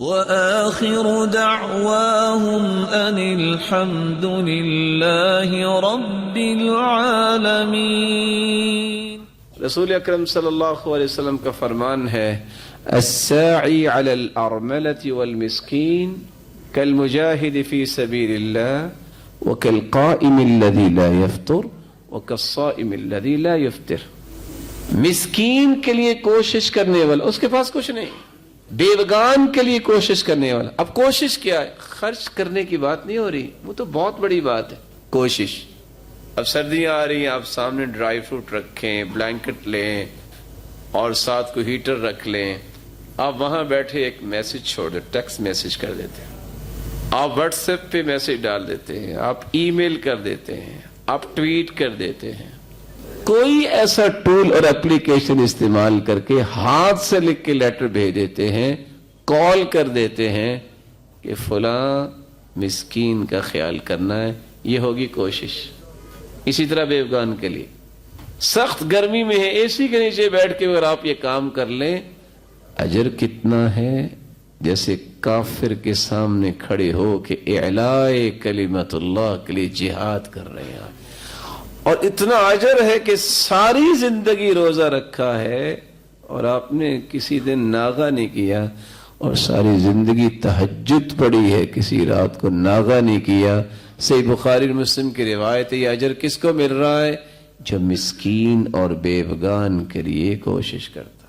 وآخر دعواهم أن الحمد لله رب العالمين. رسول اکرم صلی اللہ علیہ وسلم کا فرمان ہے الساعی علی الارملة والمسکین کالمجاہد فی سبیل اللہ وکالقائم الذی لا یفطر وکالصائم الذی لا یفطر. مسکین کے لیے کوشش کرنے والا، اس کے پاس کچھ نہیں، بیوگان کے لیے کوشش کرنے والا. اب کوشش کیا ہے؟ خرچ کرنے کی بات نہیں ہو رہی، وہ تو بہت بڑی بات ہے کوشش. اب سردیاں آ رہی ہیں، آپ سامنے ڈرائی فروٹ رکھیں، بلینکٹ لیں اور ساتھ کو ہیٹر رکھ لیں. آپ وہاں بیٹھے ایک میسج چھوڑ دیں، ٹیکسٹ میسج کر دیتے ہیں، آپ واٹس ایپ پہ میسج ڈال دیتے ہیں، آپ ای میل کر دیتے ہیں، آپ ٹویٹ کر دیتے ہیں. کوئی ایسا ٹول اور اپلیکیشن استعمال کر کے ہاتھ سے لکھ کے لیٹر بھیج دیتے ہیں، کال کر دیتے ہیں کہ فلاں مسکین کا خیال کرنا ہے. یہ ہوگی کوشش. اسی طرح بیوگان کے لیے سخت گرمی میں ہے، اے سی کے نیچے بیٹھ کے اگر آپ یہ کام کر لیں، اجر کتنا ہے جیسے کافر کے سامنے کھڑے ہو کہ اعلاء کلمت اللہ کے لیے جہاد کر رہے ہیں. اور اتنا اجر ہے کہ ساری زندگی روزہ رکھا ہے اور آپ نے کسی دن ناغہ نہیں کیا، اور ساری زندگی تہجد پڑی ہے، کسی رات کو ناغہ نہیں کیا. صحیح بخاری اور مسلم کی روایت ہے. یہ اجر کس کو مل رہا ہے؟ جو مسکین اور بیوگان کے لیے کوشش کرتا.